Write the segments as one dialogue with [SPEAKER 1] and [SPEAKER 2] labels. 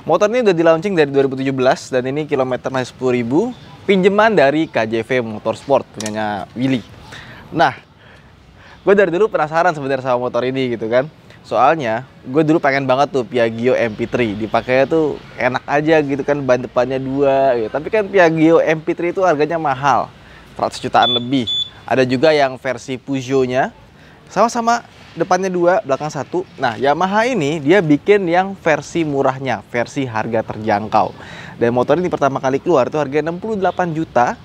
[SPEAKER 1] Motor ini udah di-launching dari 2017 dan ini kilometernya 10.000. Pinjaman dari KJV Motorsport punyanya Willy. Nah, gue dari dulu penasaran sebenarnya sama motor ini gitu kan. Soalnya gue dulu pengen banget tuh Piaggio MP3, dipakainya tuh enak aja gitu kan, ban depannya 2 gitu. Tapi kan Piaggio MP3 itu harganya mahal, 100 jutaan lebih. Ada juga yang versi Peugeot-nya sama-sama depannya 2, belakang 1. Nah, Yamaha ini dia bikin yang versi murahnya, versi harga terjangkau. Dan motor ini pertama kali keluar tuh harganya 68 juta.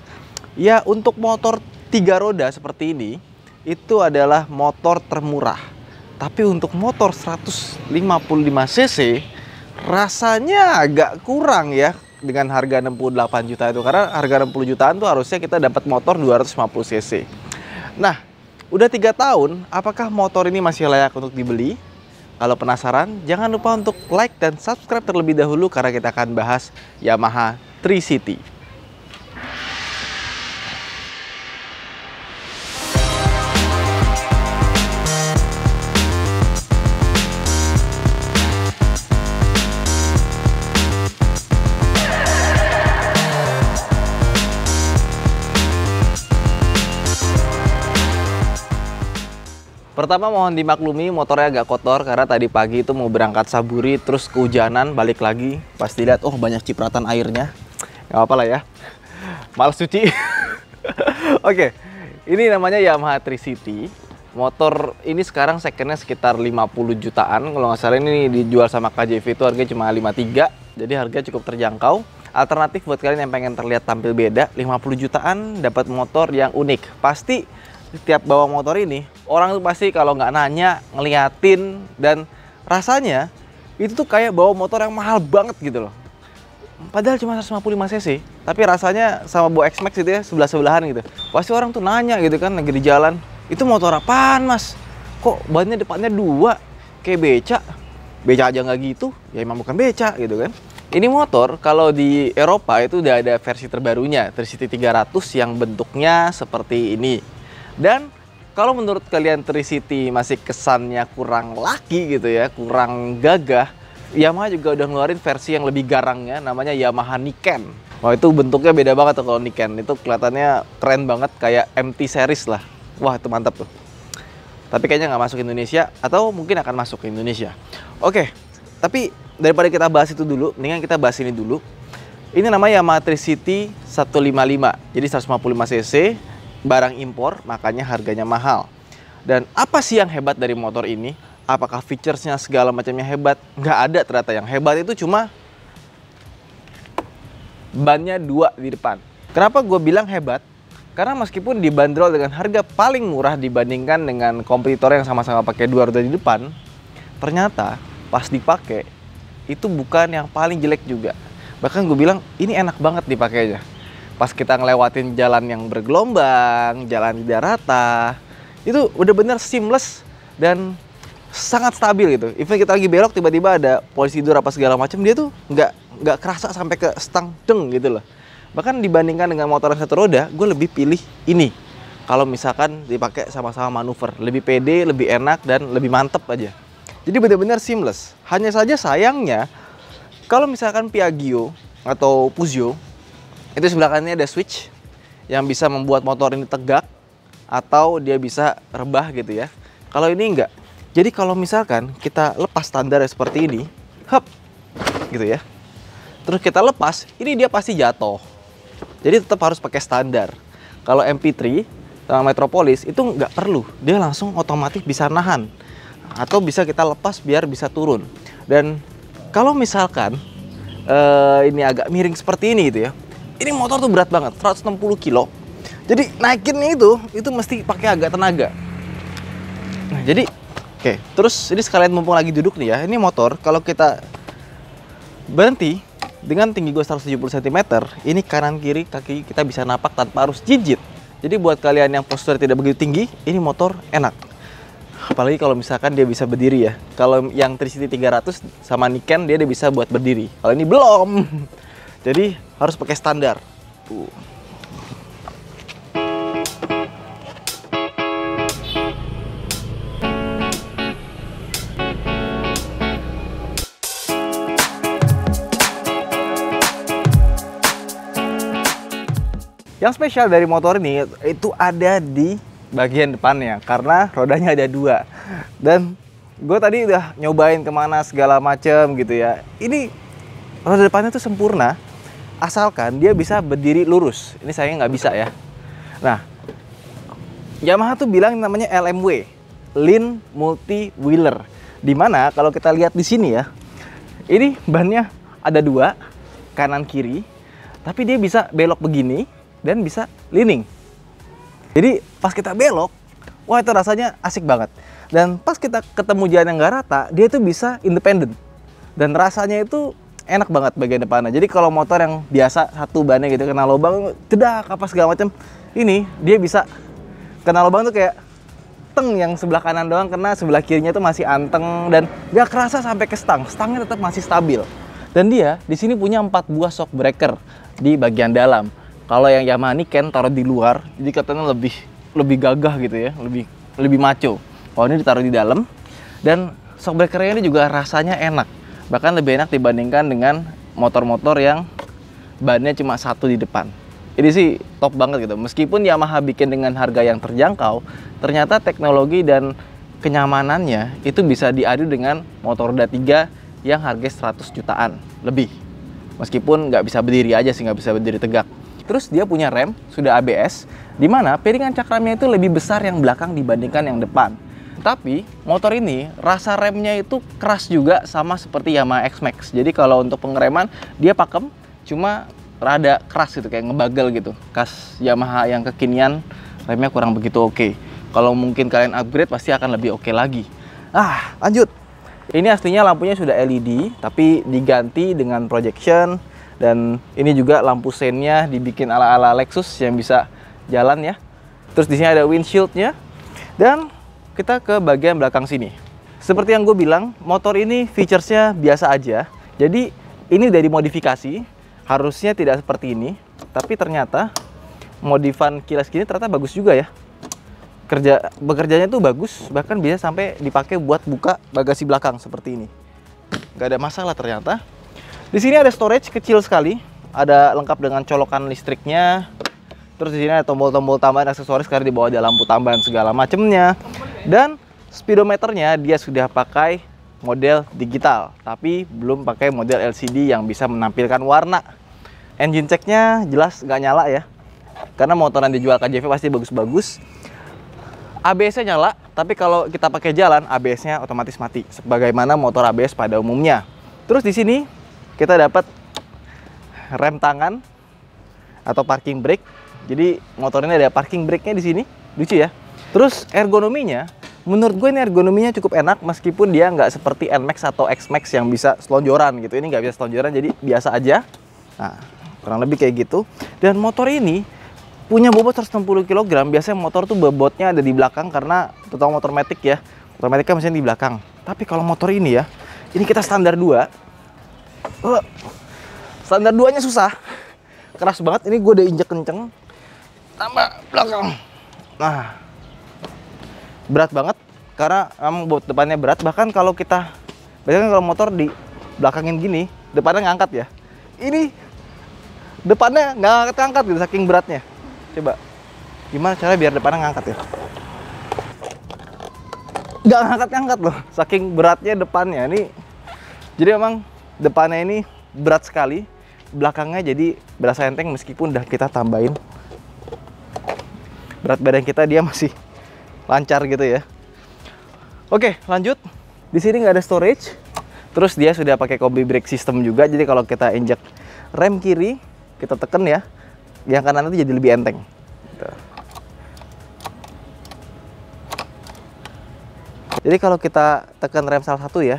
[SPEAKER 1] Ya, untuk motor 3 roda seperti ini itu adalah motor termurah. Tapi untuk motor 155 cc rasanya agak kurang ya dengan harga 68 juta itu. Karena harga 60 jutaan tuh harusnya kita dapat motor 250 cc. Nah, udah 3 tahun, apakah motor ini masih layak untuk dibeli? Kalau penasaran, jangan lupa untuk like dan subscribe terlebih dahulu karena kita akan bahas Yamaha Tricity. Pertama mohon dimaklumi motornya agak kotor karena tadi pagi itu mau berangkat Saburi terus kehujanan balik lagi. Pas dilihat oh banyak cipratan airnya. Gak apa-apa lah ya. Males cuci. Oke. Ini namanya Yamaha Tricity. Motor ini sekarang secondnya sekitar 50 jutaan. Kalau nggak salah ini dijual sama KJV itu harganya cuma 53. Jadi harga cukup terjangkau. Alternatif buat kalian yang pengen terlihat tampil beda, 50 jutaan dapat motor yang unik. Pasti setiap bawa motor ini, orang tuh pasti kalau nggak nanya, ngeliatin, dan rasanya itu tuh kayak bawa motor yang mahal banget gitu loh. Padahal cuma 155 cc, tapi rasanya sama bawa X-Max gitu ya, sebelah-sebelahan gitu. Pasti orang tuh nanya gitu kan, lagi di jalan, itu motor apaan mas? Kok bannya depannya 2? Kayak beca. Beca aja nggak gitu, ya emang bukan beca gitu kan. Ini motor kalau di Eropa itu udah ada versi terbarunya, Tricity 300 yang bentuknya seperti ini. Dan kalau menurut kalian Tricity masih kesannya kurang laki gitu ya, kurang gagah, Yamaha juga udah ngeluarin versi yang lebih garangnya, namanya Yamaha Niken. Wah itu bentuknya beda banget tuh kalau Niken, itu kelihatannya keren banget kayak MT series lah. Wah itu mantap tuh. Tapi kayaknya nggak masuk Indonesia, atau mungkin akan masuk ke Indonesia. Oke, tapi daripada kita bahas itu dulu, mendingan kita bahas ini dulu. Ini namanya Yamaha Tricity 155, jadi 155 cc. Barang impor, makanya harganya mahal. Dan apa sih yang hebat dari motor ini? Apakah featuresnya segala macamnya hebat? Nggak ada ternyata. Yang hebat itu cuma bannya 2 di depan. Kenapa gue bilang hebat? Karena meskipun dibanderol dengan harga paling murah dibandingkan dengan kompetitor yang sama-sama pakai 2 roda di depan, ternyata pas dipakai itu bukan yang paling jelek juga. Bahkan gue bilang ini enak banget dipakainya. Pas kita ngelewatin jalan yang bergelombang, jalan di darata, itu udah bener seamless dan sangat stabil gitu. Even kita lagi belok tiba-tiba ada polisi dur apa segala macam, dia tuh nggak kerasa sampai ke stang deng gitu loh. Bahkan dibandingkan dengan motor yang 1 roda, gue lebih pilih ini. Kalau misalkan dipakai sama-sama manuver, lebih pede, lebih enak dan lebih mantep aja. Jadi bener-bener seamless. Hanya saja sayangnya, kalau misalkan Piaggio atau Peugeot itu sebelah kanannya ada switch yang bisa membuat motor ini tegak atau dia bisa rebah gitu ya. Kalau ini enggak. Jadi kalau misalkan kita lepas standar seperti ini, hop, gitu ya. Terus kita lepas, ini dia pasti jatuh. Jadi tetap harus pakai standar. Kalau MP3 sama Metropolis itu nggak perlu, dia langsung otomatis bisa nahan atau bisa kita lepas biar bisa turun. Dan kalau misalkan ini agak miring seperti ini gitu ya. Ini motor tuh berat banget, 160 kilo. Jadi naikinnya itu mesti pakai agak tenaga. Nah, jadi oke, terus ini sekalian mumpung lagi duduk nih ya. Ini motor kalau kita berhenti dengan tinggi gue 170 cm, ini kanan kiri kaki kita bisa napak tanpa harus jijit. Jadi buat kalian yang postur tidak begitu tinggi, ini motor enak. Apalagi kalau misalkan dia bisa berdiri ya. Kalau yang Tricity 300 sama Niken dia bisa buat berdiri. Kalau ini belum. Jadi harus pakai standar. Yang spesial dari motor ini itu ada di bagian depannya, karena rodanya ada 2. Dan gue tadi udah nyobain kemana segala macem gitu ya. Ini roda depannya tuh sempurna, asalkan dia bisa berdiri lurus. Ini saya nggak bisa ya. Nah, Yamaha tuh bilang namanya LMW, Lean Multi Wheeler. Dimana kalau kita lihat di sini ya, ini bannya ada 2, kanan kiri, tapi dia bisa belok begini dan bisa leaning. Jadi pas kita belok, wah itu rasanya asik banget. Dan pas kita ketemu jalan yang nggak rata, dia tuh bisa independen. Dan rasanya itu enak banget bagian depannya. Jadi kalau motor yang biasa satu bannya gitu kena lubang, cedak apa segala macam, ini dia bisa kena lubang tuh kayak teng yang sebelah kanan doang, kena sebelah kirinya tuh masih anteng dan nggak kerasa sampai ke stang. Stangnya tetap masih stabil. Dan dia di sini punya 4 buah shock breaker di bagian dalam. Kalau yang Yamaha ini kan taruh di luar, jadi katanya lebih gagah gitu ya, lebih maco. Kalau ini ditaruh di dalam, dan shock breakernya ini juga rasanya enak. Bahkan lebih enak dibandingkan dengan motor-motor yang bannya cuma 1 di depan. Ini sih top banget gitu. Meskipun Yamaha bikin dengan harga yang terjangkau, ternyata teknologi dan kenyamanannya itu bisa diadu dengan motor roda 3 yang harga 100 jutaan lebih. Meskipun nggak bisa berdiri aja sih, nggak bisa berdiri tegak. Terus dia punya rem, sudah ABS, di mana piringan cakramnya itu lebih besar yang belakang dibandingkan yang depan. Tapi motor ini rasa remnya itu keras juga, sama seperti Yamaha X-Max. Jadi kalau untuk pengereman dia pakem, cuma rada keras gitu, kayak ngebagel gitu. Khas Yamaha yang kekinian, remnya kurang begitu oke. Kalau mungkin kalian upgrade pasti akan lebih oke lagi. Lanjut. Ini aslinya lampunya sudah LED, tapi diganti dengan projection. Dan ini juga lampu seinnya dibikin ala-ala Lexus yang bisa jalan ya. Terus di sini ada windshieldnya. Dan kita ke bagian belakang sini. Seperti yang gue bilang, motor ini featuresnya biasa aja. Jadi ini udah dimodifikasi. Harusnya tidak seperti ini. Tapi ternyata modifan kilas gini ternyata bagus juga ya. Bekerjanya tuh bagus. Bahkan bisa sampai dipakai buat buka bagasi belakang seperti ini. Gak ada masalah ternyata. Di sini ada storage kecil sekali, ada lengkap dengan colokan listriknya. Terus di sini ada tombol-tombol tambahan aksesoris karena di bawah ada lampu tambahan segala macamnya. Dan speedometernya dia sudah pakai model digital, tapi belum pakai model LCD yang bisa menampilkan warna. Engine checknya jelas nggak nyala ya, karena motor yang dijual KJV pasti bagus-bagus. ABS-nya nyala, tapi kalau kita pakai jalan ABS-nya otomatis mati, sebagaimana motor ABS pada umumnya. Terus di sini kita dapat rem tangan atau parking brake. Jadi motor ini ada parking brake-nya di sini, lucu ya. Terus ergonominya, menurut gue ini ergonominya cukup enak, meskipun dia nggak seperti NMAX atau XMAX yang bisa selonjoran gitu. Ini nggak bisa selonjoran, jadi biasa aja. Nah, kurang lebih kayak gitu. Dan motor ini punya bobot 160 kg. Biasanya motor tuh bobotnya ada di belakang karena terutama motor matic ya. Motor matic kan misalnya di belakang. Tapi kalau motor ini ya, ini kita standar 2. Standar 2-nya susah, keras banget. Ini gue udah injek kenceng, tambah belakang. Nah, berat banget karena emang bobot depannya berat. Bahkan kalau kita biasanya kalau motor di belakangin gini, depannya ngangkat ya. Ini depannya nggak ngangkat gitu, saking beratnya. Coba gimana cara biar depannya ngangkat ya? Nggak ngangkat loh, saking beratnya depannya. Ini jadi emang depannya ini berat sekali, belakangnya jadi berasa enteng meskipun udah kita tambahin berat badan kita, dia masih lancar gitu ya. Oke, lanjut. Di sini nggak ada storage. Terus dia sudah pakai combi brake system juga, jadi kalau kita injek rem kiri, kita tekan ya, yang kanan itu jadi lebih enteng. Gitu. Jadi kalau kita tekan rem salah satu ya,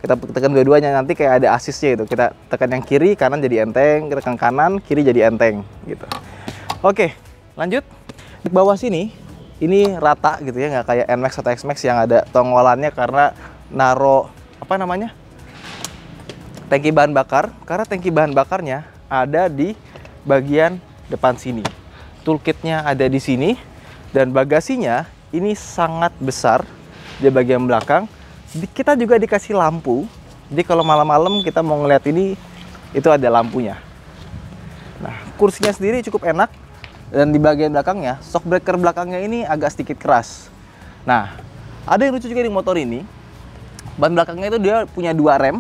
[SPEAKER 1] kita tekan dua-duanya, nanti kayak ada asisnya gitu. Kita tekan yang kiri, kanan jadi enteng. Kita tekan kanan, kiri jadi enteng gitu. Oke, lanjut. Di bawah sini, ini rata gitu ya, nggak kayak NMAX atau XMAX yang ada tonggolannya karena naro apa namanya, tangki bahan bakar. Karena tangki bahan bakarnya ada di bagian depan sini. Toolkitnya ada di sini. Dan bagasinya ini sangat besar di bagian belakang. Kita juga dikasih lampu, jadi kalau malam-malam kita mau ngeliat ini, itu ada lampunya. Nah, kursinya sendiri cukup enak, Dan di bagian belakangnya, shock breaker belakangnya ini agak sedikit keras. Nah, ada yang lucu juga di motor ini. Ban belakangnya itu dia punya 2 rem.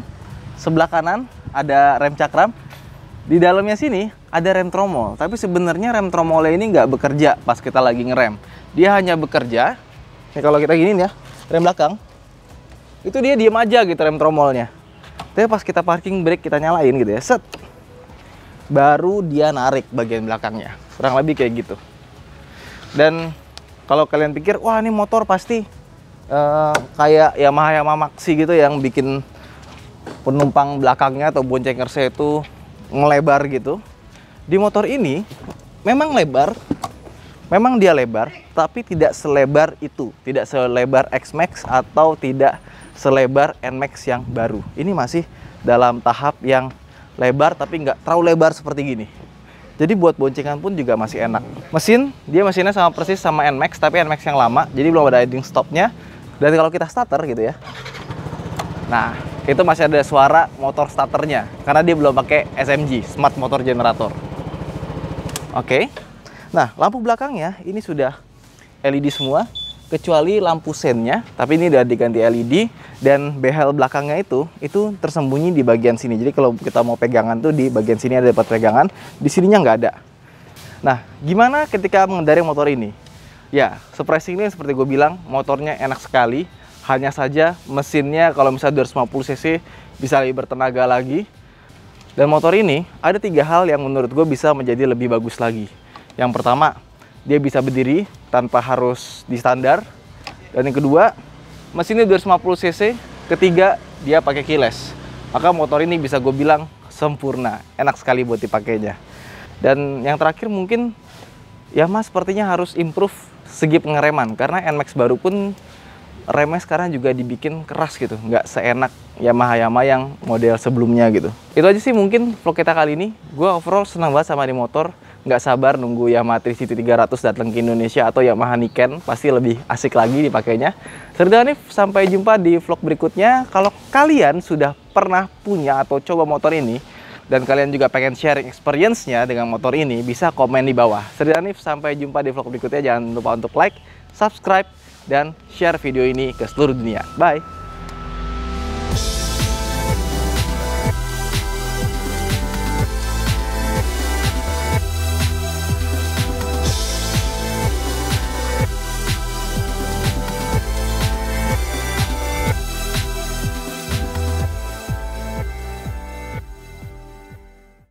[SPEAKER 1] Sebelah kanan ada rem cakram. Di dalamnya sini ada rem tromol. Tapi sebenarnya rem tromolnya ini nggak bekerja pas kita lagi ngerem. Dia hanya bekerja, nih kalau kita giniin ya, rem belakang. Itu dia diem aja gitu rem tromolnya. Tapi pas kita parking brake kita nyalain gitu ya, set, baru dia narik bagian belakangnya. Kurang lebih kayak gitu. Dan kalau kalian pikir, wah ini motor pasti kayak Yamaha Maxi gitu yang bikin penumpang belakangnya atau boncengersnya itu ngelebar gitu. Di motor ini memang lebar, memang dia lebar, tapi tidak selebar itu, tidak selebar X-Max atau tidak selebar NMAX yang baru. Ini masih dalam tahap yang lebar tapi nggak terlalu lebar seperti gini. Jadi buat boncengan pun juga masih enak. Mesinnya sama persis sama NMAX, tapi NMAX yang lama, jadi belum ada idling stopnya. Dan kalau kita starter gitu ya, nah itu masih ada suara motor starternya karena dia belum pakai SMG, Smart Motor Generator. Oke. Nah, lampu belakangnya ini sudah LED semua kecuali lampu sennya, tapi ini udah diganti LED. Dan behel belakangnya itu tersembunyi di bagian sini. Jadi kalau kita mau pegangan tuh di bagian sini ada dapat pegangan, di sininya nggak ada. Nah, gimana ketika mengendarai motor ini? Ya, surprisingly seperti gue bilang, motornya enak sekali. Hanya saja mesinnya kalau misalnya 250 cc bisa lebih bertenaga lagi. Dan motor ini ada 3 hal yang menurut gue bisa menjadi lebih bagus lagi. Yang pertama, dia bisa berdiri tanpa harus di standar. Dan yang kedua, mesinnya 250 cc. Ketiga, dia pakai keyless. Maka motor ini bisa gue bilang sempurna, enak sekali buat dipakainya. Dan yang terakhir mungkin Yamaha sepertinya harus improve segi pengereman, karena NMAX baru pun remnya sekarang juga dibikin keras gitu, nggak seenak Yamaha yang model sebelumnya gitu. Itu aja sih mungkin vlog kita kali ini. Gue overall senang banget sama di motor. Nggak sabar nunggu Yamaha Tricity 300 datang ke Indonesia atau Yamaha Niken, pasti lebih asik lagi dipakainya. Saya Hanif, sampai jumpa di vlog berikutnya. Kalau kalian sudah pernah punya atau coba motor ini dan kalian juga pengen sharing experience-nya dengan motor ini, bisa komen di bawah. Saya Hanif, sampai jumpa di vlog berikutnya. Jangan lupa untuk like, subscribe, dan share video ini ke seluruh dunia. Bye!